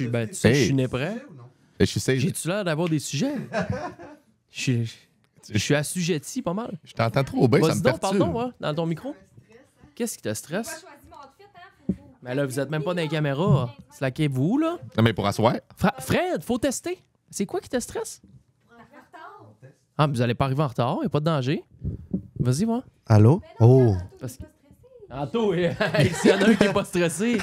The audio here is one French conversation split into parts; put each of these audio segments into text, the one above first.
Ben, tu sais, je suis né prêt. Je suis safe. J'ai-tu l'air d'avoir des sujets? Je suis assujetti pas mal. Je t'entends trop bien, ça Vas-y me donc, perturbe. parle donc, dans ton micro. Qu'est-ce qui te stresse? Mais là, vous êtes même pas dans les caméras. Slaquez-vous, là. Non, mais pour asseoir. Fred, faut tester. C'est quoi qui te stresse? Ah, vous allez pas arriver en retard, y a pas de danger. Vas-y, moi. Allô? Oh! Parce que... Anto, s'il y en a un qui est pas stressé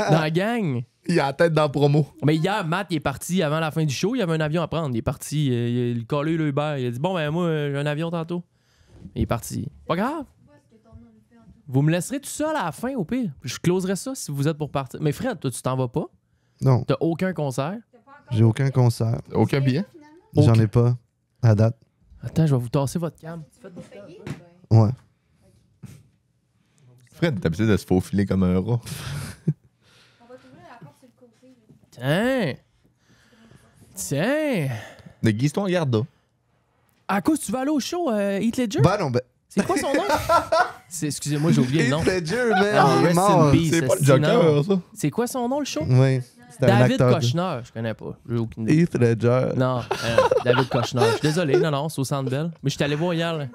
dans la gang. Il a la tête dans la promo. Mais hier, Matt, il est parti avant la fin du show. Il y avait un avion à prendre. Il est parti. Il a collé le Uber. Il a dit bon, ben moi, j'ai un avion tantôt. Il est parti. Pas grave. Vous me laisserez tout seul à la fin, au pire. Je closerai ça si vous êtes pour partir. Mais Fred, toi, tu t'en vas pas? Non, T'as aucun concert? j'ai aucun concert. Aucun billet? J'en ai pas à date. Attends, je vais vous tasser votre cam. Ouais. Fred, t'as habitué de se faufiler comme un rat. Tiens! Tiens! Déguise-toi en Garda. À cause, tu vas aller au show Heath Ledger? Ben non, ben. C'est quoi son nom? Excusez-moi, j'ai oublié le nom. Heath Ledger, man, Ah, il est rest mort. in peace, C'est pas le esti, Joker, non. ça. C'est quoi son nom, le show? Oui, c'était un David acteur. Kochner. Je connais pas. J'ai aucune idée. Heath Ledger. Non, David Kochner. Je suis désolé, non, c'est au Centre Bell. Mais je suis allé voir hier, là.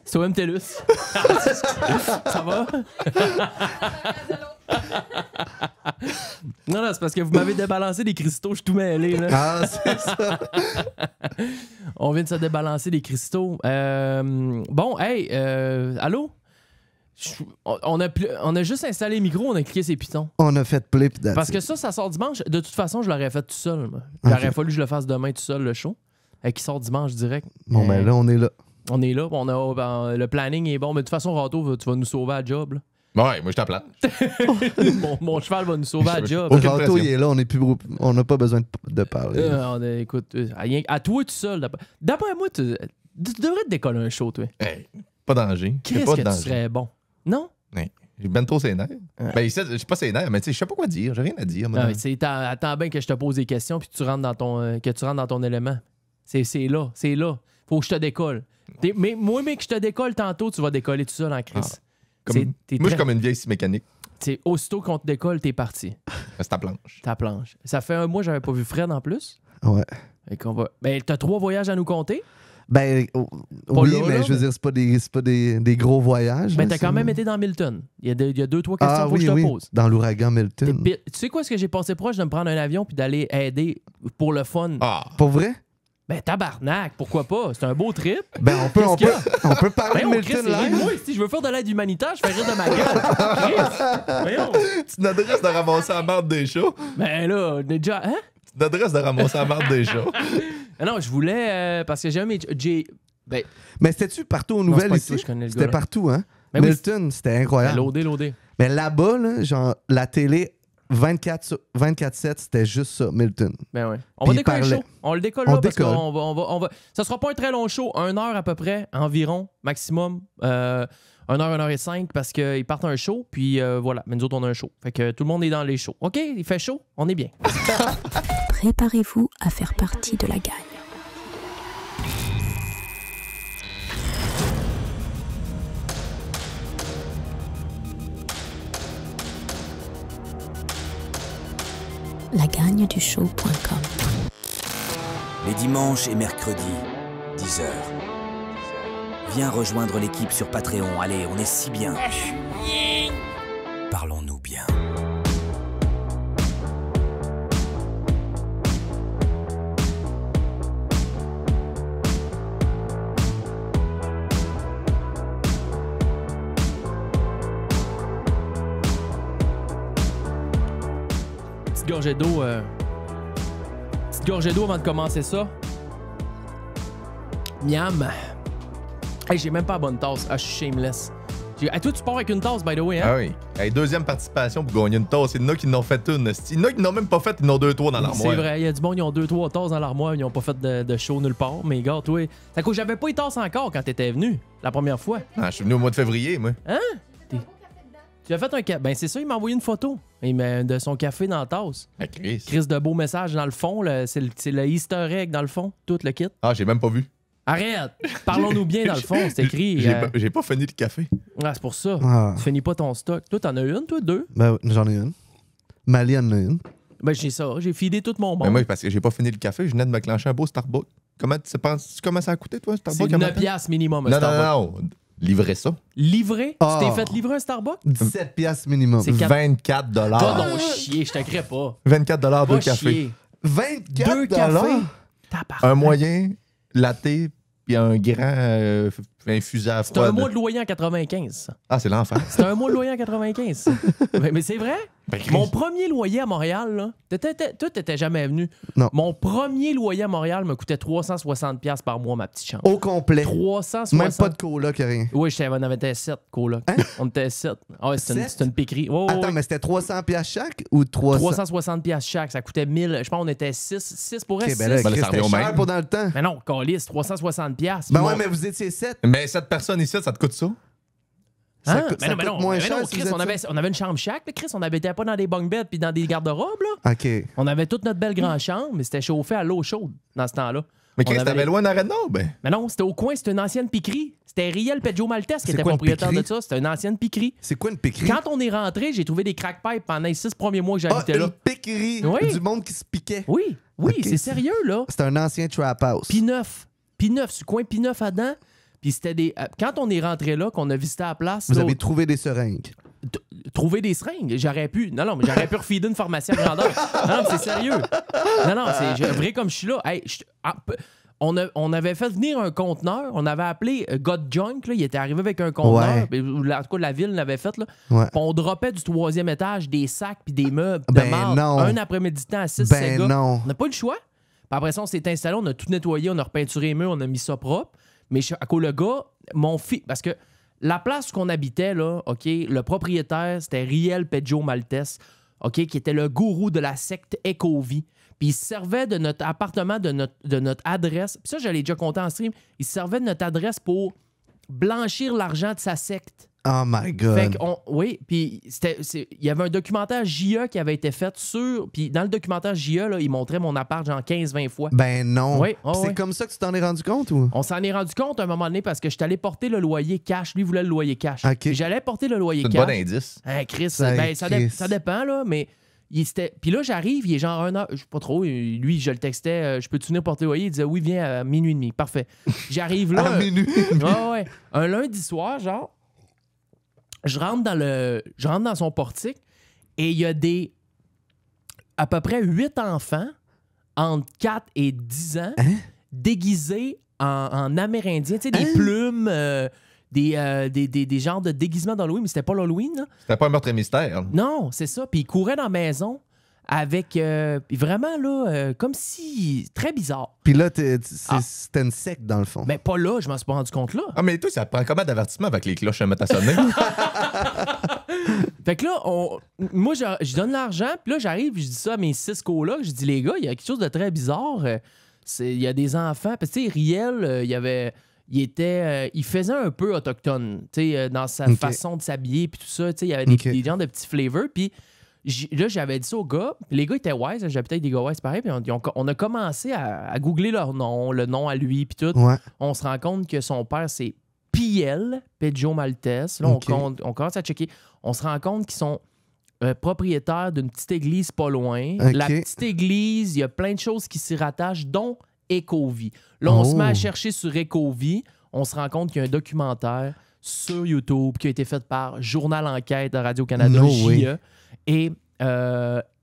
C'est au MTLUS. Ça va? Non, c'est parce que vous m'avez débalancé des cristaux, je suis tout mêlé, là. Ah, c'est ça. On vient de se débalancer des cristaux. Bon, hey, allô? On a juste installé le micro, on a cliqué ses pitons. On a fait play pis that's Parce it. que ça sort dimanche. De toute façon, je l'aurais fait tout seul. Moi. Il aurait fallu que je le fasse demain tout seul, le show. Qui sort dimanche direct. Bon, ben là, on est là. On est là. Le planning est bon. Mais de toute façon, Rato, tu vas nous sauver à la job. Là. Ouais, moi, je t'applaudis. mon cheval va nous sauver à la job. Aucune Rato, pression. il est là, on n'a pas besoin de parler. Écoute, à toi tout seul. D'après moi, tu devrais te décoller un show, toi. Hey, pas de danger. J'ai Qu'est-ce pas que de tu danger. serais bon? Non? Ouais. J'ai ben trop ses nerfs. Ben, ici, je suis pas ses nerfs, mais tu sais, je sais pas quoi dire. J'ai rien à dire. moi. Attends bien que je te pose des questions puis que tu rentres dans ton élément. C'est là. Faut que je te décolle. Mais que je te décolle tantôt, tu vas décoller tout seul en crise. Moi, je suis comme une vieille scie mécanique. Aussitôt qu'on te décolle, t'es parti. C'est ta planche. Ta planche. Ça fait un mois que j'avais pas vu Fred en plus. Ouais. Ben, t'as 3 voyages à nous compter. Ben, oui, là, mais là, je veux dire, c'est pas des gros voyages. Ben, là, t'as quand c'est- même été dans Milton. Il y a 2-3 questions faut que je te pose. Dans l'ouragan Milton. Tu sais quoi, ce que j'ai passé proche de me prendre un avion puis d'aller aider pour le fun? Ah! Pour vrai? Ben, tabarnak, pourquoi pas? C'est un beau trip. Ben, on peut parler de Voyons, Chris, Milton c'est rire de live. moi, si je veux faire de l'aide humanitaire, je fais rire de ma gueule. Chris, voyons. Tu n'adresses de ramasser la marde des chats. Ben là, on est déjà... Hein? Tu n'adresses de ramasser la marde des chats. Non, je voulais... parce que j'ai... Ben, Mais c'était-tu partout aux Non, c'est nouvelles pas ici? toi, je connais le C'était gars, là. partout, hein? Ben oui, Milton, c'était incroyable. loadé. Mais là-bas, là, genre, la télé 24/7, c'était juste ça, Milton. Ben ouais. On Puis va il décoller le parlait. show. On le décolle On là parce décolle. qu'on va... Ça sera pas un très long show. 1 heure à peu près, environ, maximum. 1 heure, 1 heure et 5 parce qu'ils partent un show. Puis voilà. Mais nous autres, on a un show. Fait que tout le monde est dans les shows. OK? Il fait chaud? On est bien. Préparez-vous à faire partie de la gagne. lagagnedusshow.com. Les dimanches et mercredis, 10h. Viens rejoindre l'équipe sur Patreon. Allez, on est si bien. Parlons-nous bien. Petite gorgée d'eau. Petite gorgée d'eau avant de commencer ça. Miam. Hey, j'ai même pas la bonne tasse. Ah, je suis shameless. Hey, toi, tu pars avec une tasse, by the way, hein? Ah oui. Hey, deuxième participation pour gagner une tasse. Il y en a qui n'ont fait une. Il y en a qui n'ont même pas fait, ils en ont 2-3 dans l'armoire. C'est vrai, il y a du bon, ils ont 2-3 tasses dans l'armoire, ils n'ont pas fait de show nulle part. Mais gars, toi, c'est à cause que j'avais pas les tasses encore quand t'étais venu, la première fois. Ah, je suis venu au mois de février, moi. Hein? Tu as fait un café. Ben, c'est ça, il m'a envoyé une photo de son café dans la tasse. Ah, Chris. Chris de beaux messages dans le fond, c'est le Easter egg dans le fond, tout le kit. Ah, j'ai même pas vu. Arrête! Parlons-nous bien dans le fond, c'est écrit. J'ai pas fini le café. Ah, c'est pour ça. Ah. Tu finis pas ton stock. Toi, t'en as une, toi, 2? Ben, j'en ai une. Mali en a une. Ben, j'ai ça. J'ai feedé tout mon monde. Mais moi, parce que j'ai pas fini le café, je venais de me clencher un beau Starbucks. Comment tu penses comment ça a coûté, toi, C'est Starbucks? 9 piastres minimum, un Non, Starbucks. non. Livrer ça. Livré? Ah. Tu t'es fait livrer un Starbucks? 17 piastres minimum. C'est 24 Va $. donc chier, je te crée pas. 24 $, Va deux cafés. chier. 24 2 cafés? Tabarnak. Un moyen, latte, puis un grand infusé à C'est froid. un mois de loyer en 95. ça. Ah, c'est l'enfer. C'est un mois de loyer en 95. ça. mais c'est vrai? Mon premier loyer à Montréal, là, toi, t'étais jamais venu. Non. Mon premier loyer à Montréal me coûtait 360$ par mois, ma petite chambre. Au complet. 360$. Même pas de coloc, rien. Oui, on avait 7 colocs. On était 7. Ah ouais, c'était Sept? une piquerie. Oh, Attends, mais c'était 300 piastres chaque ou 300? 360$ chaque. Ça coûtait 1000. Je pense qu'on était 6 pour Ok, elle. ben là, 6. Ben là, Chris, ça revient c'était au cher même. pour dans le temps. Mais non, calice, 360$. Ben ouais, mais vous étiez 7. Mais cette personne ici, ça te coûte ça? Ça Hein? coûte- Mais ça non, mais coûte non, moins mais cher non, si Chris, vous on êtes avait une chambre chaque, là, Chris. On n'habitait pas dans des bunk beds puis dans des garde-robes, là. OK. On avait toute notre belle grande chambre, mais c'était chauffé à l'eau chaude dans ce temps-là. Mais On Chris, avait t'avais les- loin d'Arena, ben. Mais non, c'était au coin, c'était une ancienne piquerie. C'était Riel Pedjo Maltese qui C'est était quoi une propriétaire de piquerie? ça. C'était une ancienne piquerie. C'est quoi une piquerie? Quand on est rentré, j'ai trouvé des crack pipes pendant les 6 premiers mois que Ah, j'habitais là. une piquerie. Oui. Du monde qui se piquait. Oui, Ok, c'est sérieux, là. C'est un ancien trap house. P9, sur le coin P9 à dedans. Puis c'était des. Quand on est rentré là, qu'on a visité la place, Vous là, avez trouvé des seringues. trouver des seringues. J'aurais pu. Non, mais j'aurais pu refider une pharmacie à grandeur. Non, mais c'est sérieux. Non, c'est vrai comme je suis là. Hey, on avait fait venir un conteneur. On avait appelé God Junk. Là, il était arrivé avec un conteneur. Ouais. En tout cas, la ville l'avait fait. Là. Ouais. Puis on droppait du 3e étage des sacs puis des meubles de Ben marde. non. Un après-midi de temps à 6 Ben Sega. non. On n'a pas eu le choix. Puis après ça, on s'est installé. On a tout nettoyé. On a repeinturé les murs. On a mis ça propre. Mais à cause le gars, mon fils... Parce que la place où on habitait, là, OK, le propriétaire, c'était Riel Pedjo Maltese, OK, qui était le gourou de la secte Ecovie. Puis il se servait de notre appartement, de notre adresse. Puis ça, je l'ai déjà compté en stream. Il se servait de notre adresse pour blanchir l'argent de sa secte. Oh my God. Fait oui, puis il y avait un documentaire JE qui avait été fait sur... Puis dans le documentaire JE, là, il montrait mon appart genre 15-20 fois. Ben non. Oui, oh, C'est oui. comme ça que tu t'en es rendu compte ou? On s'en est rendu compte à un moment donné parce que je suis allé porter le loyer cash. Lui voulait le loyer cash. OK. Puis j'allais porter le loyer C'est un cash. bon indice. Hein, Chris, Ça, ben, Chris. ça dépend, là, mais... Puis là, j'arrive, il est genre 1h, je sais pas trop, lui, je le textais, je peux-tu venir porter le loyer? Il disait oui, viens à minuit et demi. Parfait. J'arrive là. À minuit. Ouais. Un lundi soir, genre, je rentre dans son portique et il y a à peu près 8 enfants entre 4 et 10 ans déguisés en Amérindiens. Tu sais, des plumes, des genres de déguisements d'Halloween, mais c'était pas l'Halloween, là. C'était pas un meurtre et mystère. Non, c'est ça. Puis ils couraient dans la maison avec... puis vraiment, là, comme si... Très bizarre. Puis là, c'était une secte dans le fond. Mais pas là, je m'en suis pas rendu compte là. Ah, mais toi, ça prend combien d'avertissement avec les cloches à mettre à sonner? Fait que là, moi, je donne l'argent, puis là, j'arrive, je dis ça à mes 6 colocs, je dis, les gars, il y a quelque chose de très bizarre. Il y a des enfants. Parce que, tu sais, Riel, il faisait un peu autochtone, tu sais, dans sa façon de s'habiller, puis tout ça. Tu sais, il y avait des genres de petits flavors, puis là, j'avais dit ça aux gars. Les gars étaient wise, j'habitais avec des gars wise pareil, puis on a commencé à googler leur nom, le nom à lui, puis tout. Ouais. On se rend compte que son père, c'est Piel Pedjo Maltese. Là, on commence à checker. On se rend compte qu'ils sont propriétaires d'une petite église pas loin. Ok. La petite église, il y a plein de choses qui s'y rattachent, dont Ecovie. Là, on se met à chercher sur Ecovie. On se rend compte qu'il y a un documentaire sur YouTube qui a été fait par Journal Enquête de Radio-Canada, No JE. way. Et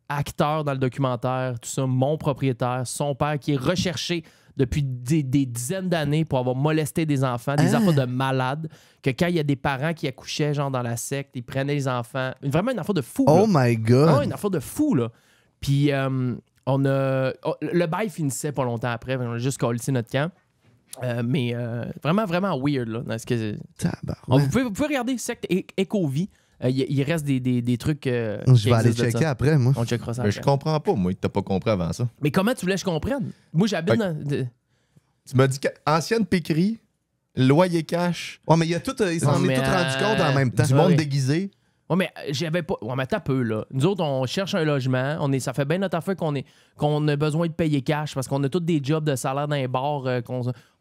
acteur dans le documentaire, tout ça, mon propriétaire, son père qui est recherché depuis des dizaines d'années pour avoir molesté des enfants, des enfants de malades, que quand il y a des parents qui accouchaient genre dans la secte, ils prenaient les enfants. Vraiment une affaire de fou. Oh là. my God. Ah, une affaire de fou, là. Puis le bail finissait pas longtemps après, on a juste collé notre camp. Mais vraiment, vraiment weird, là. Dans ce que... Tabarouette. vous pouvez regarder secte Ecovie. Il reste des trucs. Je vais aller checker après, moi. On checkera ça Mais après. je comprends pas, moi, que t'as pas compris avant ça. Mais comment tu voulais que je comprenne? Moi, j'habite Ok. dans... Tu m'as dit ancienne piquerie, loyer cash, Ouais, mais il y a tout, il s'en est tout rendu compte en même temps. du monde ouais. déguisé. Ouais, mais j'avais pas. Ouais, mais t'as peu, là. Nous autres, on cherche un logement. Ça fait bien notre affaire qu'on a besoin de payer cash parce qu'on a tous des jobs de salaire dans les bars,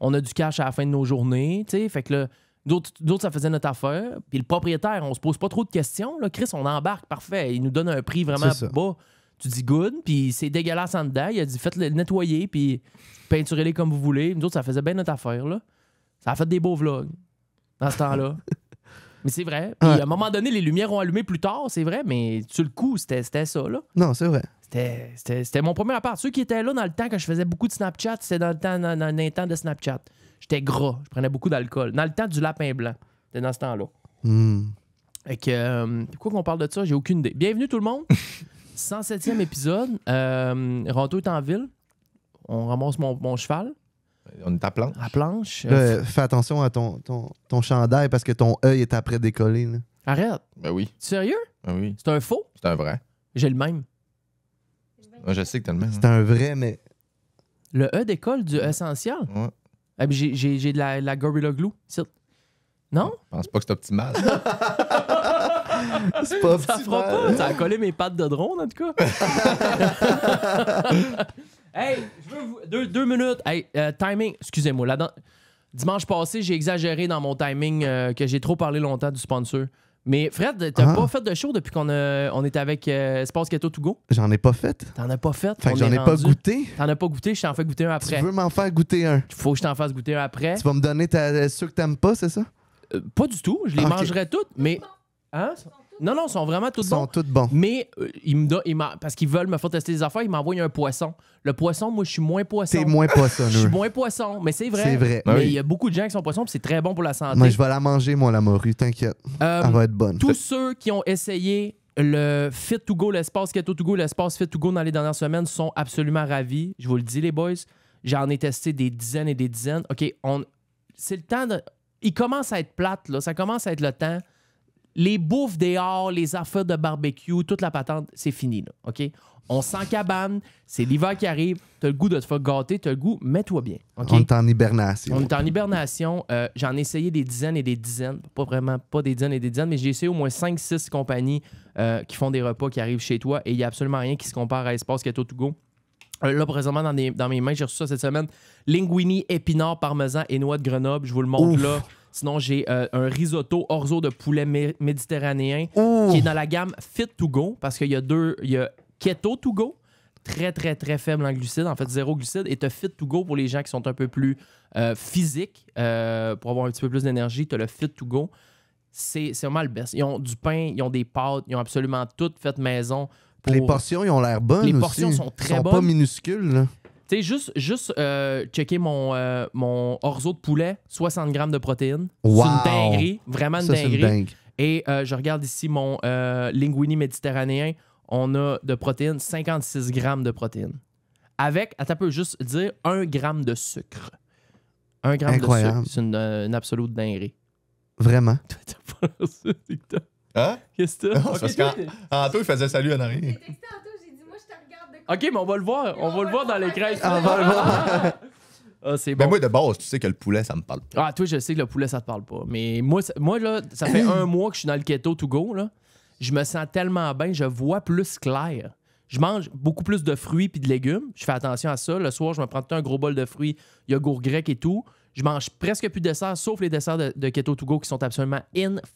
on a du cash à la fin de nos journées, tu sais. Fait que là, d'autres, ça faisait notre affaire. Puis le propriétaire, on se pose pas trop de questions, là. Chris, on embarque, parfait. Il nous donne un prix vraiment C'est ça. bas. Tu dis good, puis c'est dégueulasse en dedans. Il a dit faites-le nettoyer, puis peinturez-les comme vous voulez. Nous autres, ça faisait bien notre affaire, là. Ça a fait des beaux vlogs dans ce temps-là. Mais c'est vrai. Puis à un moment donné, les lumières ont allumé plus tard, c'est vrai, mais sur le coup, c'était ça, là. Non, c'est vrai. C'était mon premier appart. Ceux qui étaient là dans le temps que je faisais beaucoup de Snapchat, c'était dans les temps de Snapchat. J'étais gras, je prenais beaucoup d'alcool. Dans le temps du lapin blanc. C'était dans ce temps-là. Fait que, pourquoi qu'on parle de ça? J'ai aucune idée. Bienvenue tout le monde. 107e épisode. Ronto est en ville. On ramasse mon cheval. On est à planche. À planche. Là, fais attention à ton chandail parce que ton œil est après décollé. Là. Arrête. Ben oui. Sérieux? Ben oui. C'est un faux? C'est un vrai. J'ai le même. Moi, je sais que t'as le même. C'est un vrai, mais... Le E décolle du essentiel? Ouais. Ah, j'ai de la Gorilla Glue. C'est... Non? Je pense pas que c'est optimal. C'est pas Ça fera pas. Ça a collé mes pattes de drone, en tout cas. Hey, je veux vous... deux minutes. Hey, timing. Excusez-moi. Dimanche passé, j'ai exagéré dans mon timing que j'ai trop parlé longtemps du sponsor. Mais Fred, t'as pas fait de show depuis qu'on était avec Espace Keto To Go? J'en ai pas fait. T'en as pas fait? Fait que j'en ai pas goûté. T'en as pas goûté? Je t'en fais goûter un après. Tu veux m'en faire goûter un? Faut que je t'en fasse goûter un après. Tu vas me donner ceux que t'aimes pas, c'est ça? Pas du tout. Je les Ok. mangerai toutes, mais... Hein? Non, ils sont vraiment tous Ils sont bons. tous bons. Mais parce qu'ils veulent me faire tester des affaires, ils m'envoient un poisson. Le poisson, moi, je suis moins poisson. T'es moins Je suis poissonneux. moins poisson, mais c'est vrai. C'est vrai. Mais il y a beaucoup de gens qui sont poissons, puis c'est très bon pour la santé. Moi, je vais la manger, moi, la morue. T'inquiète. Elle va être bonne. Tous ceux qui ont essayé le Fit to Go, l'espace Keto to Go, l'espace Fit to Go dans les dernières semaines sont absolument ravis. Je vous le dis, les boys. J'en ai testé des dizaines et des dizaines. OK, c'est le temps de... Il commence à être plate, là. Ça commence à être le temps. Les bouffes dehors, les affaires de barbecue, toute la patente, c'est fini, là. OK? On s'encabane, c'est l'hiver qui arrive, t'as le goût de te faire gâter, t'as le goût, mets-toi bien. OK? On est en hibernation. On est en hibernation. J'en ai essayé des dizaines et des dizaines. Pas des dizaines et des dizaines, mais j'ai essayé au moins 5-6 compagnies qui font des repas qui arrivent chez toi et il n'y a absolument rien qui se compare à Espace Keto To Go. Là, présentement, dans mes mains, j'ai reçu ça cette semaine. Linguini, épinards, parmesan et noix de Grenoble. Je vous le montre là. Sinon, j'ai un risotto orzo de poulet méditerranéen qui est dans la gamme Fit To Go parce qu'il y a il y a Keto To Go, très, très, très faible en glucides, en fait, 0 glucides, et tu as Fit To Go pour les gens qui sont un peu plus physiques, pour avoir un petit peu plus d'énergie. Tu as le Fit To Go. C'est vraiment le best. Ils ont du pain, ils ont des pâtes, ils ont absolument tout fait maison. Les portions, ils ont l'air bonnes aussi. Les portions sont très bonnes. Ils sont pas minuscules, là. Tu sais, juste checker mon orzo de poulet, 60 grammes de protéines. Wow. C'est une dinguerie, vraiment une Ça, c'est dinguerie. dingue. Et je regarde ici mon linguini méditerranéen. On a de protéines, 56 grammes de protéines. Avec, attends, peut juste dire 1 gramme de sucre. 1 gramme Incroyable. de sucre, c'est une absolue dinguerie. Vraiment. T'as pas ça, TikTok? Hein? Qu'est-ce que Non, t'as? c'est parce qu'Anto, il faisait salut en arrière. J'ai texté Anto, j'ai dit, moi, je te regarde de OK, mais on va le voir. On va le voir dans l'écran. On va le voir. Ah, c'est bon. Ben moi, de base, tu sais que le poulet, ça me parle pas. Ah, toi, je sais que le poulet, ça te parle pas. Mais moi là, ça fait 1 mois que je suis dans le Keto To Go, là. Je me sens tellement bien, je vois plus clair. Je mange beaucoup plus de fruits puis de légumes. Je fais attention à ça. Le soir, je me prends tout un gros bol de fruits, yogourt grec et tout. Je mange presque plus de desserts, sauf les desserts de Keto To Go qui sont absolument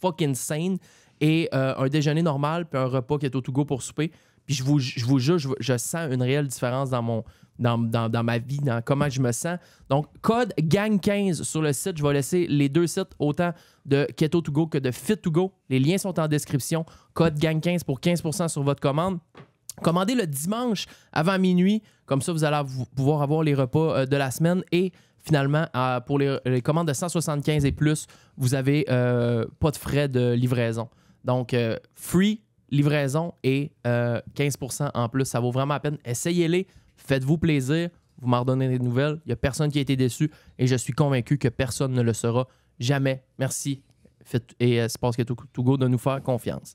fucking-sane. Et un déjeuner normal puis un repas Keto To Go pour souper. Puis je vous jure, je sens une réelle différence dans ma vie, dans comment je me sens. Donc, code GANG15 sur le site. Je vais laisser les deux sites, autant de Keto To Go que de Fit To Go. Les liens sont en description. Code GANG15 pour 15% sur votre commande. Commandez le dimanche avant minuit. Comme ça, vous allez pouvoir avoir les repas de la semaine. Et finalement, pour les commandes de 175 et plus, vous n'avez pas de frais de livraison. Donc, free livraison et 15% en plus. Ça vaut vraiment la peine. Essayez-les. Faites-vous plaisir. Vous m'en redonnez des nouvelles. Il n'y a personne qui a été déçu et je suis convaincu que personne ne le sera jamais. Merci. Et Espace Keto To Go de nous faire confiance.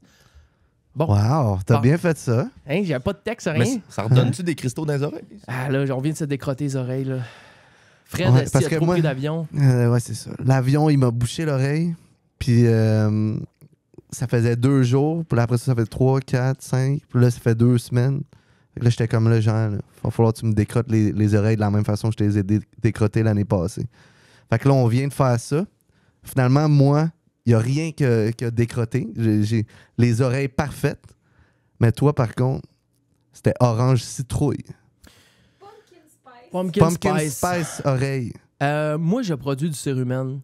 Bon. Wow, t'as bien fait ça. Hein, j'ai pas de texte, rien. Mais ça redonne-tu des cristaux dans les oreilles? Ah là, on vient de se décrotter les oreilles, là. Fred, Ouais, si parce il a que trop moi- pris d'avion. Ouais, c'est ça. L'avion, il m'a bouché l'oreille. Puis ça faisait 2 jours. Puis là, après ça fait 3, 4, 5. Puis là, ça fait 2 semaines. Fait que là, j'étais comme là, genre, il va falloir que tu me décrottes les oreilles de la même façon que je te les ai décrottées l'année passée. Fait que là, on vient de faire ça. Finalement, moi, il n'y a rien que décroté. J'ai les oreilles parfaites. Mais toi, par contre, C'était orange citrouille. Pumpkin Spice. Pumpkin Spice. Spice oreille. Moi, je produis du cérumen.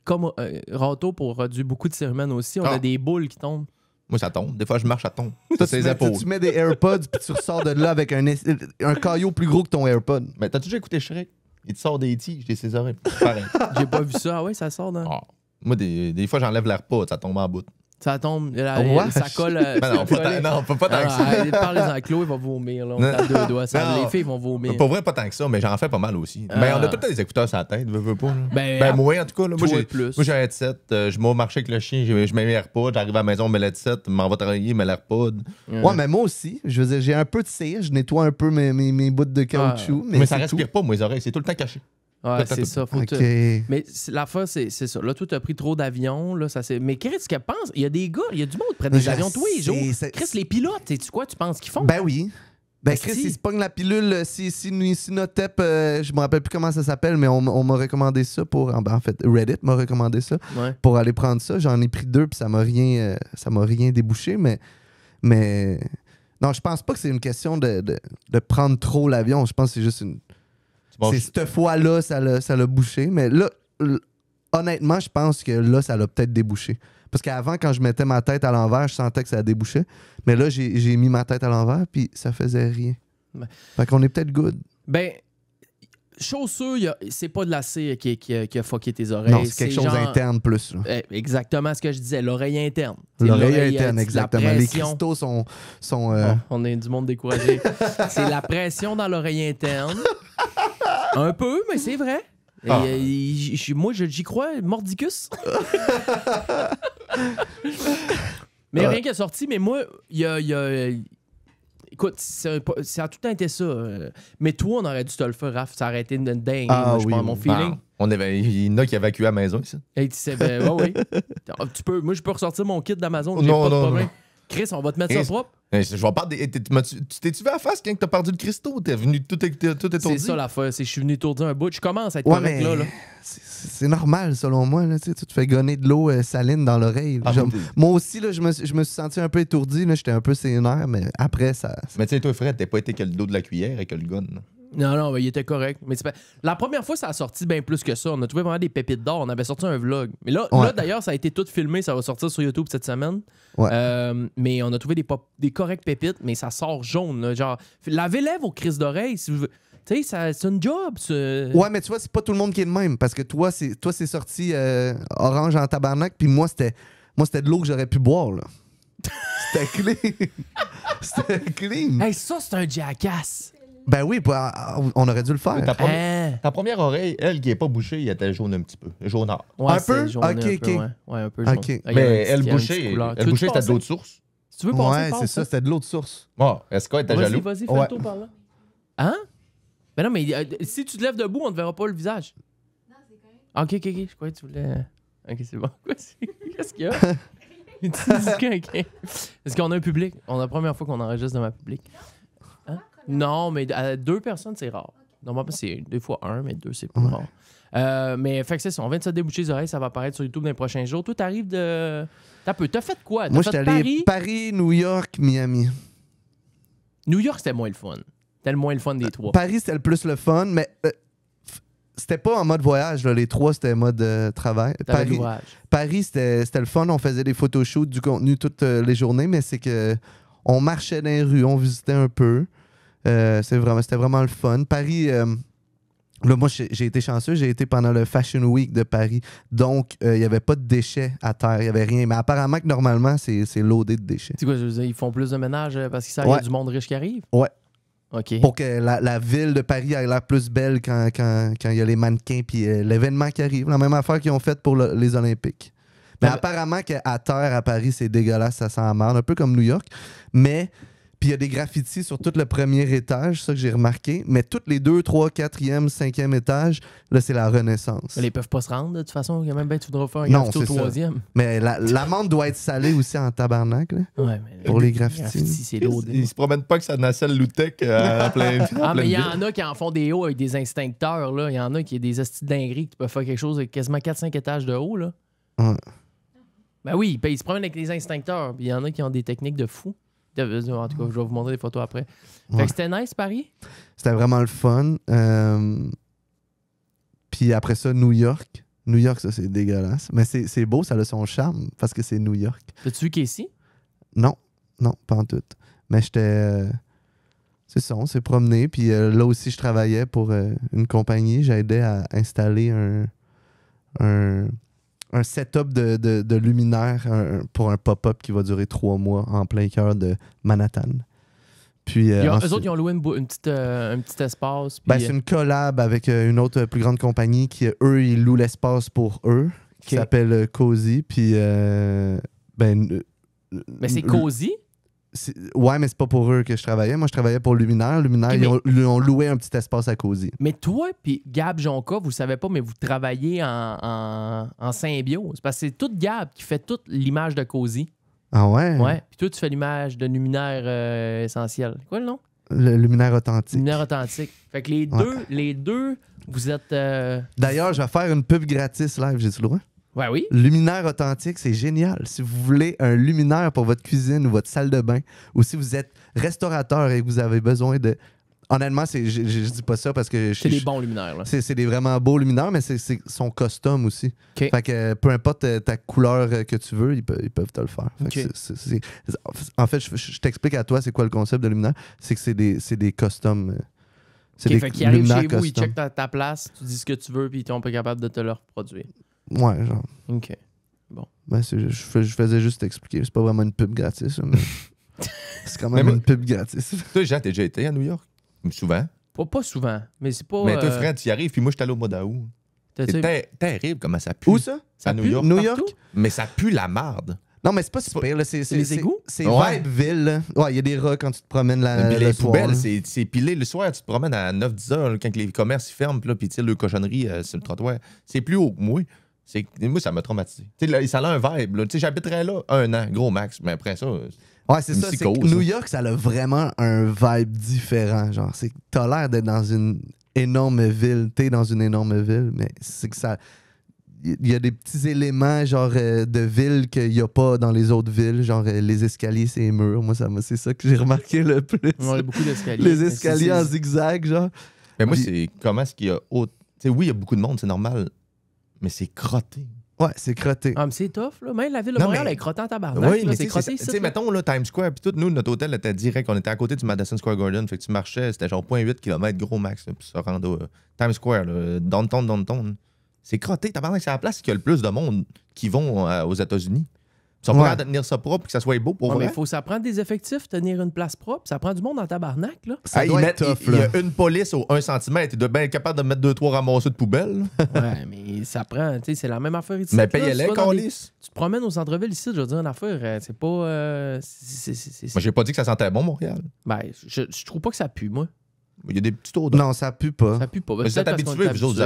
Comme Rato produit beaucoup de cérumen aussi. On a des boules qui tombent. Moi, ça tombe. Des fois, je marche, ça tombe. Ça, c'est les épaules. Tu mets des AirPods puis tu ressors de là avec un caillot plus gros que ton AirPod. Mais t'as déjà écouté Shrek? Il te sort des tiges et ses oreilles. Pareil. J'ai pas vu ça. Ah ouais, ça sort dans... Ah. Moi, des fois, j'enlève l'AirPod, ça tombe en bout. Ça tombe. Wesh. Ça colle. Non, pas tant que ça. Parlez-en, Chloé va vomir. Là. On est à deux doigts. Non. Les filles vont vomir. Pas vrai, pas tant que ça, mais j'en fais pas mal aussi. Mais on a tout le temps des écouteurs sur la tête, veux pas. Là. Ben, moi, en tout cas, là, moi, j'ai un headset. Je m'en marché avec le chien, je mets mes AirPods, j'arrive à la maison, je mets l'headset, je m'en vais travailler, je mets l'AirPod. Ouais, mais moi aussi. Je veux dire, j'ai un peu de cire, je nettoie un peu mes bouts de caoutchouc. Mais ça c'est respire pas, moi, les oreilles, c'est tout le temps caché. Ouais, c'est ça. Faut Ok. Mais la fois, c'est ça. Là, toi, t'as pris trop d'avions. Là, ça, mais Chris, ce qu'elle pense, il y a des gars, il y a du monde qui prennent des Je avions tous les jours. sais, Chris, les pilotes, sais-tu quoi, tu penses qu'ils font? Ben oui. Ben Esti. Chris, il se pogne la pilule Sinotep, je me rappelle plus comment ça s'appelle, mais on m'a recommandé ça pour... En fait, Reddit m'a recommandé ça Ouais. pour aller prendre ça. J'en ai pris 2 puis ça m'a rien débouché, mais... Non, je pense pas que c'est une question de prendre trop l'avion. Je pense que c'est juste une... Bon, c'est cette fois-là, ça l'a bouché. Mais là, honnêtement, je pense que là, ça l'a peut-être débouché. Parce qu'avant, quand je mettais ma tête à l'envers, je sentais que ça débouchait. Mais là, j'ai mis ma tête à l'envers, puis ça faisait rien. Ben. Fait qu'on est peut-être good. Ben, chose sûre, c'est pas de la cire qui a fucké tes oreilles. Non, c'est quelque chose genre- d'interne plus. Là. Exactement ce que je disais, l'oreille interne. C'est L'oreille interne, la exactement. Les pression. cristaux sont Oh, on est du monde découragé. C'est la pression dans l'oreille interne. Un peu, mais c'est vrai. Ah. Moi, j'y crois, mordicus. Mais rien qui est sorti, mais moi, il y a... Écoute, ça a tout le temps été ça. Mais toi, on aurait dû te le faire, Raph. Ça aurait été une dingue, Ah moi, je oui, pense, mon oui. feeling. Il y en a qui évacuent à la maison ici. Hey, tu sais, ben, ouais, oui. Moi, je peux ressortir mon kit d'Amazon. J'ai Non, pas de non, problème. non. Chris, on va te mettre ça Chris. propre. Je vais pas. Tu t'es-tu vu à la face quand t'as perdu le cristaux? T'es venu tout étourdi? C'est ça l'affaire. Je suis venu étourdir un bout. Je commence à être Ouais, correct mais là. c'est normal, selon moi. Là, tu te fais gonner de l'eau saline dans l'oreille. Ah, Moi aussi, là, je me suis senti un peu étourdi. J'étais un peu sénère, mais après, ça... Mais tu sais, toi, Fred, t'as pas été que le dos de la cuillère et que le gun. là. Non, mais il était correct. Mais la première fois, ça a sorti bien plus que ça. On a trouvé vraiment des pépites d'or. On avait sorti un vlog. Mais là, Ouais. là d'ailleurs, ça a été tout filmé. Ça va sortir sur YouTube cette semaine. Ouais. Mais on a trouvé des correctes pépites, mais ça sort jaune. Là, genre, lavez-les vos crises d'oreilles. Si vous... Tu sais, c'est une job. Ouais, mais tu vois, c'est pas tout le monde qui est le même. Parce que toi, c'est sorti orange en tabarnak, puis moi, c'était de l'eau que j'aurais pu boire, là. C'était clean. C'était clean. Hey, ça, c'est un jackass. Ben oui, on aurait dû le faire. Ta première oreille, elle qui est pas bouchée, elle était jaune un petit peu. Jaunard. Ouais, Un c'est peu? jauné Ok, un peu, ok. ouais, un peu jaune. Ok. Il y a Mais un elle petit- il y a une bouchée, petite couleur. Tu elle veux bouchée, c'était de passer? l'eau de source. Si tu veux passer, Ouais, passe, c'est ça, c'était de l'eau de source. Bon, est-ce que t'es jaloux? Vas-y, fais Ouais. le tour par là. Hein? Ben non, mais si tu te lèves debout, on ne te verra pas le visage. Non, c'est quand même. Ok, je croyais que tu voulais. Ok, c'est bon. Qu'est-ce qu'il y a? Tu dis ok. Est-ce qu'on a un public? On a la première fois qu'on enregistre dans ma public. Hein? Non, mais 2 personnes, c'est rare. Normalement, c'est 2 fois 1, mais 2, c'est plus rare. Mais fait que c'est ça. On vient de se déboucher les oreilles. Ça va apparaître sur YouTube dans les prochains jours. Toi, t'arrives de. T'as fait quoi? T'as Moi, fait j'étais allé Paris? Paris, New York, Miami. New York, c'était moins le fun. C'était le moins le fun des 3. Paris, c'était le plus le fun, mais c'était pas en mode voyage. Là. Les 3, c'était mode travail. Paris, c'était le fun. On faisait des photoshoots, du contenu toutes les journées, mais c'est que on marchait dans les rues, on visitait un peu. C'était vraiment le fun. Paris, là, moi, j'ai été chanceux. J'ai été pendant le Fashion Week de Paris. Donc, il n'y avait pas de déchets à terre. Il n'y avait rien. Mais apparemment que normalement, c'est loadé de déchets. C'est quoi, je veux dire, ils font plus de ménage parce qu'il y a du monde riche qui arrive? Ouais. OK. Pour que la ville de Paris ait l'air plus belle quand il y a les mannequins puis l'événement qui arrive. La même affaire qu'ils ont faite pour les Olympiques. Mais apparemment qu'à terre, à Paris, c'est dégueulasse, ça sent la merde, un peu comme New York. Mais, puis il y a des graffitis sur tout le premier étage, ça que j'ai remarqué. Mais toutes les 2, 3, 4e, 5e étages, là, c'est la Renaissance. Mais ils peuvent pas se rendre, de toute façon. Il y a même bien, tu devras faire un Non, graffiti au c'est ça. 3e. Mais l'amende doit être salée aussi en tabarnak, là, Ouais, mais pour les graffitis. graffitis, c'est lourd. Ils se promènent pas que ça nacelle Loutec en plein. Ah, mais il y en a qui en font des hauts avec des instincteurs, là. Il y en a qui ont des estis de dingueries qui peuvent faire quelque chose avec quasiment 4-5 étages de haut, là. Ouais. Ben oui, ils se promènent avec des instincteurs. Puis il y en a qui ont des techniques de fou. En tout cas, je vais vous montrer des photos après. Fait Ouais. que c'était nice, Paris? C'était vraiment le fun. Puis après ça, New York. New York, ça, c'est dégueulasse. Mais c'est beau, ça a son charme parce que c'est New York. T'as-tu vu Casey? Non, pas en tout. Mais j'étais... c'est ça, on s'est promené. Puis là aussi, je travaillais pour une compagnie. J'aidais à installer un setup de luminaire pour un pop-up qui va durer 3 mois en plein cœur de Manhattan. Puis, eux autres, ils ont loué un petit espace. Puis, c'est une collab avec une autre plus grande compagnie qui, eux, ils louent l'espace pour eux, qui s'appelle Cozy. Puis, mais c'est Cozy? Ouais, mais c'est pas pour eux que je travaillais. Moi, je travaillais pour Luminaire. Luminaire, ils ont loué un petit espace à Cozy. Mais toi puis Gab Jonca, vous savez pas, mais vous travaillez en symbiose. Parce que c'est tout Gab qui fait toute l'image de Cozy. Ah ouais? Ouais. Puis toi, tu fais l'image de Luminaire essentiel. Quoi le nom? Le Luminaire authentique. Luminaire authentique. Fait que les deux, vous êtes... D'ailleurs, je vais faire une pub gratis live, j'ai-tu le droit? Ouais, oui. Luminaire authentique, c'est génial. Si vous voulez un luminaire pour votre cuisine ou votre salle de bain, ou si vous êtes restaurateur et que vous avez besoin de... Honnêtement, je dis pas ça parce que... C'est des bons luminaires, là. C'est des vraiment beaux luminaires, mais c'est son custom aussi. Okay. Fait que peu importe ta couleur que tu veux, ils peuvent te le faire. Fait que en fait, je t'explique à toi c'est quoi le concept de luminaire. C'est que c'est des customs... fait qu'ils arrivent chez vous, ils checkent ta place, tu dis ce que tu veux, puis ils sont pas capables de te le reproduire. Ouais, genre. OK. Bon. Ben, je faisais juste t'expliquer. C'est pas vraiment une pub gratis, mais c'est quand même une pub gratis. Toi, Jean, t'as déjà été à New York? Souvent? Pas souvent, mais c'est pas... Mais toi, Fred, tu y arrives, puis moi, je suis allé au mois d'août. C'est terrible comment ça pue. Où ça? À New York. New York? Mais ça pue la marde. Non, mais c'est pas super. C'est les égouts? C'est Vibeville. Ouais, il y a des rats quand tu te promènes les poubelles, c'est pilé. Le soir, tu te promènes à 9-10 heures quand les commerces ils ferment, puis ils tirent le cochonnerie sur le trottoir. C'est plus haut que moi. Moi, ça m'a traumatisé. Ça a un vibe. J'habiterais là 1 an, gros max. Mais après ça... Ouais, c'est ça. New York, ça a vraiment un vibe différent. Genre, t'as l'air d'être dans une énorme ville. T'es dans une énorme ville, mais c'est que ça... Il y a des petits éléments genre de ville qu'il n'y a pas dans les autres villes, genre les escaliers, c'est murs. Moi, c'est ça que j'ai remarqué le plus. On a beaucoup d'escaliers. Les escaliers en zigzag, genre. Mais moi, c'est comment est-ce qu'il y a autre... oui, il y a beaucoup de monde, c'est normal, mais c'est crotté. Ouais, c'est crotté. Ah, mais c'est tough, là. Même la ville de Montréal est crottée en tabarnak. Oui, mais c'est crotté, tu sais, mettons, là, Times Square, puis tout, nous, notre hôtel était direct. On était à côté du Madison Square Garden. Fait que tu marchais, c'était genre 0.8 km, gros max, puis ça rend Times Square, là, downtown. C'est crotté. Tabarnak, c'est la place qu'il y a le plus de monde qui vont aux États-Unis. Ils sont pas capables de tenir ça propre et que ça soit beau pour vrai. Mais ça prend des effectifs, tenir une place propre. Ça prend du monde en tabarnak, là. Il y a une police au 1 cm. Il doit bien être capable de mettre 2-3 ramasseurs de poubelle. Ouais, mais ça prend... Tu sais, c'est la même affaire ici. Mais payez-les, câlisse. Tu te promènes au centre-ville ici, je veux dire, une affaire, c'est pas... Moi, j'ai pas dit que ça sentait bon, Montréal. Ben, je trouve pas que ça pue, moi. Il y a des petites odeurs. Non, ça pue pas. Ça pue pas. Vous êtes habitués, vous autres, vous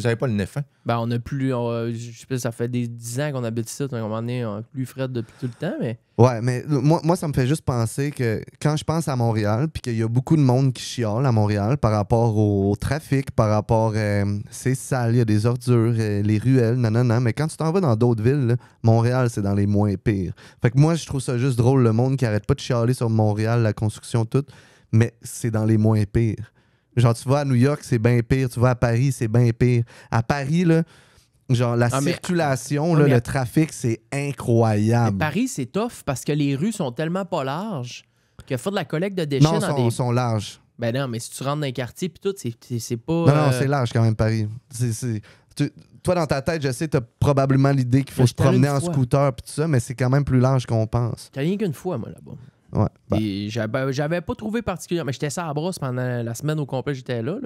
avez pas le nez fin. Ben, on a plus... je sais pas, ça fait des 10 ans qu'on habite ici. On a plus frais depuis tout le temps, mais... Ouais, mais moi, ça me fait juste penser que quand je pense à Montréal, puis qu'il y a beaucoup de monde qui chiale à Montréal par rapport au trafic, par rapport... c'est sale, il y a des ordures, les ruelles, nanana. Mais quand tu t'en vas dans d'autres villes, là, Montréal, c'est dans les moins pires. Fait que moi, je trouve ça juste drôle, le monde qui arrête pas de chialer sur Montréal, la construction, tout. Mais c'est dans les moins pires. Genre, tu vas à New York, c'est bien pire. Tu vas à Paris, c'est bien pire. À Paris, là, genre, la circulation, le trafic, c'est incroyable. Mais Paris, c'est tough parce que les rues sont tellement pas larges qu'il faut de la collecte de déchets non, sont larges. Ben non, mais si tu rentres dans les quartiers puis tout, c'est pas... Non, c'est large quand même, Paris. Toi, dans ta tête, je sais, t'as probablement l'idée qu'il faut se promener en scooter puis tout ça, mais c'est quand même plus large qu'on pense. T'as rien qu'une fois, moi, là-bas. Ouais. Et j'avais pas trouvé particulièrement. Mais j'étais ça à brosse pendant la semaine au complet, j'étais là.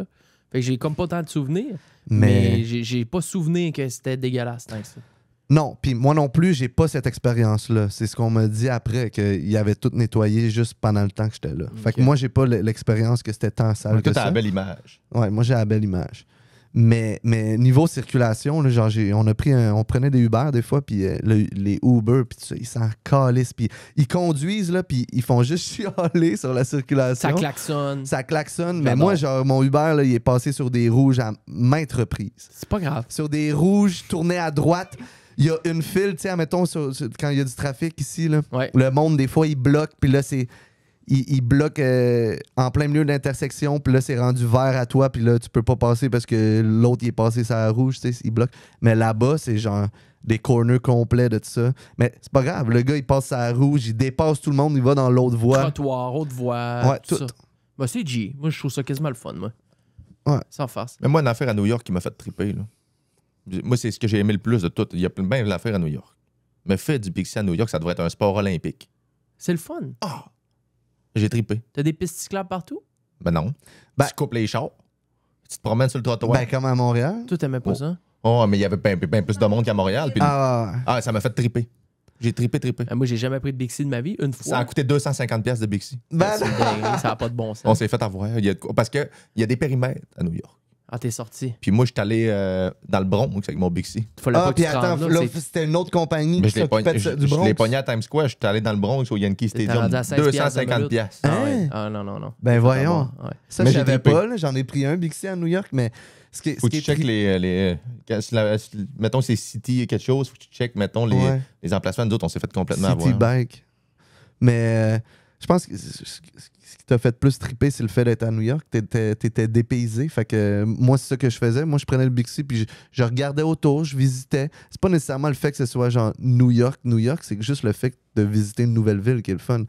Fait que j'ai comme pas tant de souvenirs. Mais j'ai pas souvenir que c'était dégueulasse tant que ça. Non, puis moi non plus, j'ai pas cette expérience-là. C'est ce qu'on m'a dit après, qu'il avait tout nettoyé juste pendant le temps que j'étais là. Okay. Fait que moi, j'ai pas l'expérience que c'était tant sale que ça. Toi, t'as la belle image. Ouais, moi, j'ai la belle image. Mais niveau circulation, là, genre on prenait des Uber des fois, puis les Uber, puis ils s'en calissent, puis ils conduisent, là, puis ils font juste chialer sur la circulation. Ça klaxonne. Mais moi, genre, mon Uber, là, il est passé sur des rouges à maintes reprises. C'est pas grave. Sur des rouges, tourné à droite. Il y a une file, tu sais, admettons, quand il y a du trafic ici, là, Ouais. le monde, des fois, il bloque, puis là, c'est. Il bloque en plein milieu de l'intersection, puis là, c'est rendu vert à toi, puis là, tu peux pas passer parce que l'autre, il est passé sur la rouge, tu sais, il bloque. Mais là-bas, c'est genre des corners complets de tout ça. Mais c'est pas grave, le gars, il passe sur la rouge, il dépasse tout le monde, il va dans l'autre voie. Trottoir, haute voie, Ouais, tout tout. ça. Bah, c'est G. Moi, je trouve ça quasiment le fun, moi. Ouais. Sans farce. Mais moi, une affaire à New York qui m'a fait triper, là. Moi, c'est ce que j'ai aimé le plus de tout. Il y a plein d'affaires à New York. Mais faire du Bixi à New York, ça devrait être un sport olympique. C'est le fun. Ah! J'ai trippé. T'as des pistes cyclables partout? Ben non. Ben- Tu coupes les chars. Tu te promènes sur le trottoir. Ben, comme à Montréal. Toi, t'aimais pas ça? Oh, mais il y avait bien plus de monde qu'à Montréal. Puis Ah, ça m'a fait triper. J'ai trippé. Moi, j'ai jamais pris de Bixi de ma vie. Une Ça fois. a coûté 250$ de Bixi. ben, C'est dingue, ça n'a pas de bon sens. On s'est fait avoir. Parce qu'il y a des périmètres à New York. Ah, t'es sorti. Puis moi, je suis allé dans le Bronx avec mon Bixi. Fallait pas que puis tu te attends, rendes là, c'est- c'était une autre compagnie Mais qui je l'ai s'occupait du je Bronx. l'ai pogné à Times Square. Je suis allé dans le Bronx au Yankee T'es Stadium. rendu à 16$ 250$. Ah, ouais. Hein? Ah, non, non, non. Ben voyons. Ouais. Ça, Mais je j'ai savais trippé. pas. Là, j'en ai pris un Bixi à New York, mais Faut que tu checkes mettons, c'est City et quelque chose. Faut que tu checkes, mettons, les emplacements. Nous autres, on s'est fait complètement City avoir. Bike. Mais je pense que ce qui t'a fait plus triper, c'est le fait d'être à New York. T'étais dépaysé. Fait que moi, c'est ça que je faisais. Moi, je prenais le Bixi puis je regardais autour, je visitais. C'est pas nécessairement le fait que ce soit genre New York, c'est juste le fait de visiter une nouvelle ville qui est le fun.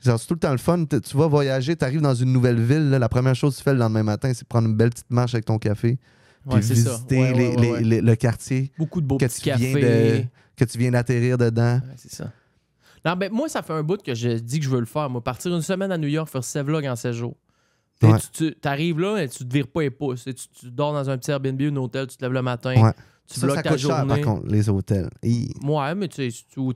Genre, c'est tout le temps le fun. Tu vas voyager, tu arrives dans une nouvelle ville. Là, la première chose que tu fais le lendemain matin, c'est prendre une belle petite marche avec ton café. Puis Ouais, c'est ça. visiter Ouais, ouais, ouais. le quartier Beaucoup de beaux que petits tu viens cafés. que tu viens d'atterrir dedans. Ouais, c'est ça. Non, ben moi, ça fait un bout que je dis que je veux le faire. Moi, partir une semaine à New York, faire 7 vlogs en 16 jours. Ouais. Tu arrives là et tu te vires pas les pouces. Tu dors dans un petit Airbnb ou un hôtel, tu te lèves le matin, Ouais. tu Ça vlogs ta coûte cher, journée. par contre, les hôtels. Ouais, mais tu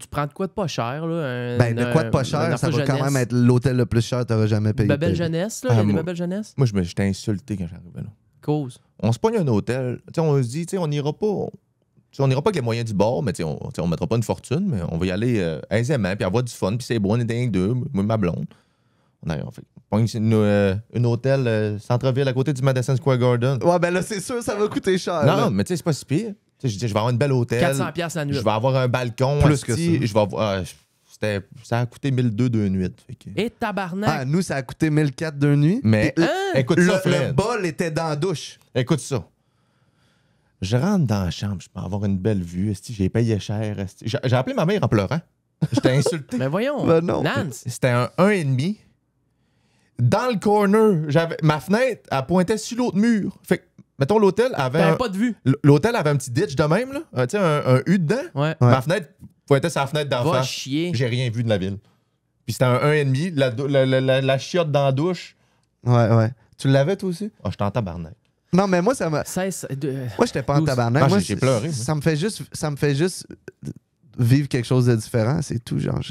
prends de quoi de pas cher. Là, Ben, de quoi de pas cher, ça va quand même être l'hôtel le plus cher que tu n'auras jamais payé. Babel Jeunesse, là. Il y a des moi- Babel Jeunesse. Moi, j'étais insulté quand j'arrivais là. Cause. On se pogne un hôtel. Tu sais, on se dit, tu sais, on n'ira pas. On n'ira pas avec les moyens du bord, mais tu sais, on mettra pas une fortune, mais on va y aller aisément, puis avoir du fun, puis c'est beau, on est dingue deux, moi et ma blonde. On fait pogne une hôtel centre-ville à côté du Madison Square Garden. Ouais, ben là, c'est sûr, ça va coûter cher. Non, là. mais tu sais, c'est pas si pire. Tu sais, je dis, je vais avoir une belle hôtel. 400$ la nuit. Je vais avoir un balcon. Plus que asti, ça. Je vais avoir. Ça a coûté 1200 2 nuits. Fait que- Et tabarnak. Ah, nous, ça a coûté 1004 2 nuits. Mais Puis écoute le, ça, le Fred. bol était dans la douche. Écoute ça. Je rentre dans la chambre, je peux avoir une belle vue. esti, j'ai payé cher. esti. J'ai appelé ma mère en pleurant. J'étais insulté. Mais voyons. Ben non. Nance. C'était un 1,5. Dans le corner, ma fenêtre, elle pointait sur l'autre mur. Fait que, mettons, l'hôtel avait T'avais pas de vue. l'hôtel avait un petit ditch de même, là. Tu sais, un U dedans. Ouais. Ouais. Ma fenêtre pointait sa fenêtre d'en Va face. chier. J'ai rien vu de la ville. Puis c'était un 1,5. La chiotte dans la douche. Ouais. Tu l'avais, toi aussi? Ah, j'étais en tabarnak. Non, mais moi, ça m'a. 16. Moi, j'étais pas en 12. tabarnak. Ah, Moi, j'ai pleuré, moi. Ça me fait juste vivre quelque chose de différent. C'est tout, genre.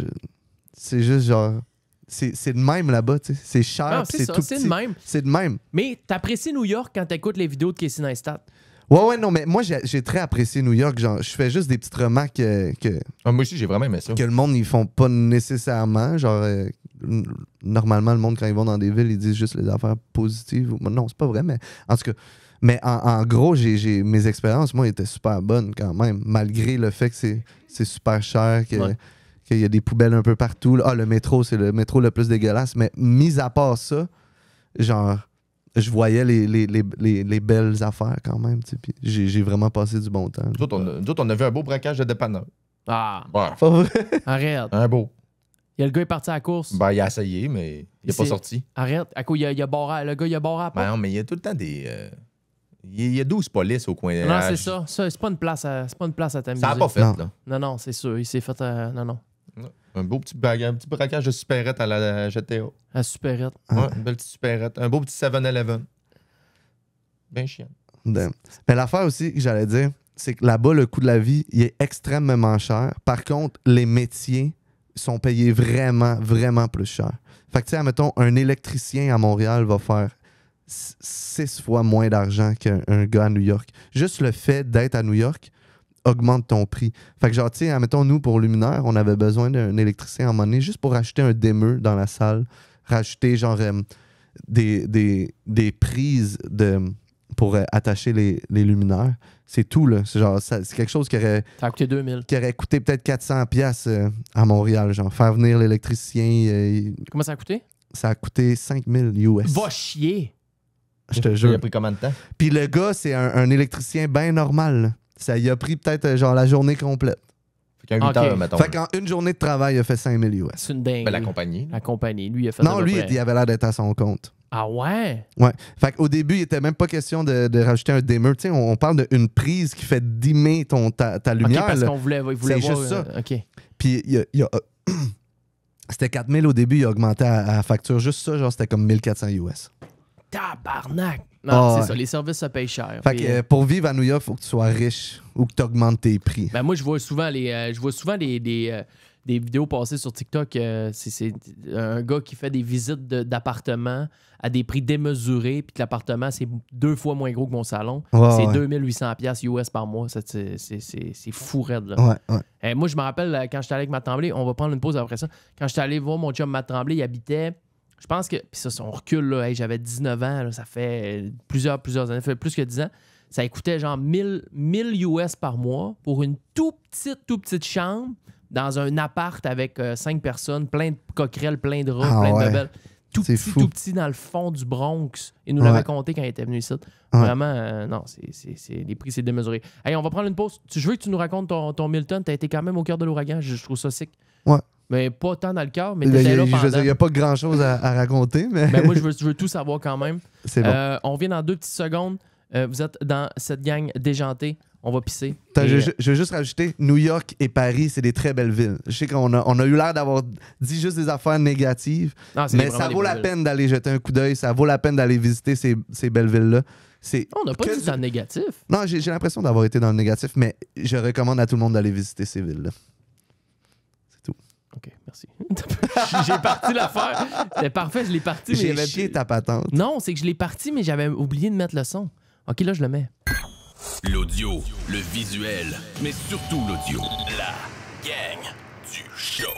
C'est juste, genre. C'est de même là-bas, tu sais. C'est cher, Ah, puis c'est ça, tout c'est petit. de même. C'est de même. Mais t'apprécies New York quand t'écoutes les vidéos de Casey Neistat. Ouais, non, mais moi, j'ai très apprécié New York. Genre, je fais juste des petites remarques que Ah, moi aussi, j'ai vraiment aimé ça. le monde, ils font pas nécessairement. Genre, normalement, le monde, quand ils vont dans des villes, ils disent juste les affaires positives. Non, c'est pas vrai, mais en tout cas. Mais en gros, mes expériences, moi, étaient super bonnes quand même, malgré le fait que c'est super cher, qu'il y a des poubelles un peu partout. Ah, le métro, c'est le métro le plus dégueulasse. Mais mis à part ça, genre, je voyais les belles affaires quand même. Tu sais, puis j'ai vraiment passé du bon temps. Nous autres, on a vu un beau braquage de dépanneur. Ah, Ouais. Pas vrai? arrête. Un beau. Il y a le gars est parti à la course. Ben, il a essayé, mais il n'est pas C'est- sorti. Arrête. À quoi, il a barré, le gars, il a barré à la porte. Ben non, mais il y a tout le temps des. Il y a 12 polices au coin. Non, c'est ça. C'est pas une place à t'amuser. Ça n'a pas fait, Non. là. Non, c'est sûr. Il s'est fait. Non. Un beau petit braquage de supérette à la GTA. À supérette. Ouais, une belle petite supérette. Un beau petit 7-Eleven. Bien chiant. Mais l'affaire aussi que j'allais dire, c'est que là-bas, le coût de la vie, il est extrêmement cher. Par contre, les métiers sont payés vraiment, vraiment plus cher. Fait que, tu sais, admettons, un électricien à Montréal va faire 6 fois moins d'argent qu'un gars à New York. Juste le fait d'être à New York augmente ton prix. Fait que, genre, tu sais, admettons, nous, pour Luminaire, on avait besoin d'un électricien à un moment donné juste pour acheter un démeux dans la salle, rajouter, genre, des prises pour attacher les luminaires. C'est tout, là. C'est genre, c'est quelque chose qui aurait coûté 2000. Qui aurait coûté peut-être 400$ à Montréal, genre. Faire venir l'électricien. Comment ça a coûté? Ça a coûté 5000 US. Va chier! Je te Il jure. a pris combien de temps? Puis le gars, c'est un électricien bien normal, là. Ça y a pris peut-être genre la journée complète. Fait qu'en 8 heures, mettons. Fait qu'en une journée de travail, il a fait 5000 US. C'est une dingue. Ben, la compagnie. La compagnie. Lui, il a fait Non, lui, il avait l'air d'être à son compte. Ah ouais? Ouais. Fait qu'au début, il était même pas question de rajouter un dimmer. Tu sais, on parle d'une prise qui fait dimmer ta lumière. OK, parce là. qu'on voulait voir... C'est juste ça. OK. Puis il y a c'était 4000 au début, il a augmenté à la facture. Juste ça, genre, c'était comme 1400 US. Tabarnak! Non, Ah, c'est ouais. ça. Les services, ça paye cher. Fait Puis, que pour vivre à New York, il faut que tu sois riche ou que tu augmentes tes prix. ben moi, je vois souvent des vidéos passer sur TikTok. C'est un gars qui fait des visites d'appartements à des prix démesurés, puis que l'appartement, c'est 2 fois moins gros que mon salon. Ouais, C'est ouais. 2800$ US par mois. C'est fou raide, là. Ouais, ouais. Et moi, je me rappelle, quand j'étais allé avec Matt Tremblay, on va prendre une pause après ça. Quand j'étais allé voir mon chum Matt Tremblay, il habitait... Je pense que... Puis ça, si on recule, là, hey, j'avais 19 ans, là, ça fait plusieurs années, ça fait plus que 10 ans. Ça coûtait genre 1000 US par mois pour une tout petite chambre dans un appart avec 5 personnes, plein de coquerelles, plein de rats, Ah plein de ouais. bebelles. Tout C'est petit, fou. tout petit dans le fond du Bronx. Il nous Ouais. l'avait compté quand il était venu ici. Ouais. Vraiment, non, les prix, c'est démesuré. Hey, on va prendre une pause. Je veux que tu nous racontes ton Milton. T'as été quand même au cœur de l'ouragan. Je trouve ça sick. Ouais. Mais pas tant dans le cœur, mais Il t'étais là n'y pendant. a pas grand-chose à raconter, mais Ben moi, je veux tout savoir quand même. c'est bon. On revient dans 2 petites secondes. Vous êtes dans cette gang déjantée. On va pisser. Attends, Et, je veux juste rajouter, New York et Paris, c'est des très belles villes. Je sais qu'on a eu l'air d'avoir dit juste des affaires négatives, non, c'est mais vraiment ça des vaut la belles peine d'aller jeter un coup d'œil, ça vaut la peine d'aller visiter ces belles villes-là. On n'a pas que dit dans le négatif. Non, j'ai l'impression d'avoir été dans le négatif, mais je recommande à tout le monde d'aller visiter ces villes-là. C'est tout. OK, merci. J'ai parti l'affaire. C'était parfait, je l'ai parti. mais il y J'ai avait chié plus- ta patente. Non, c'est que je l'ai parti, mais j'avais oublié de mettre le son. OK, là, je le mets. L'audio, le visuel, mais surtout l'audio. La gang du show.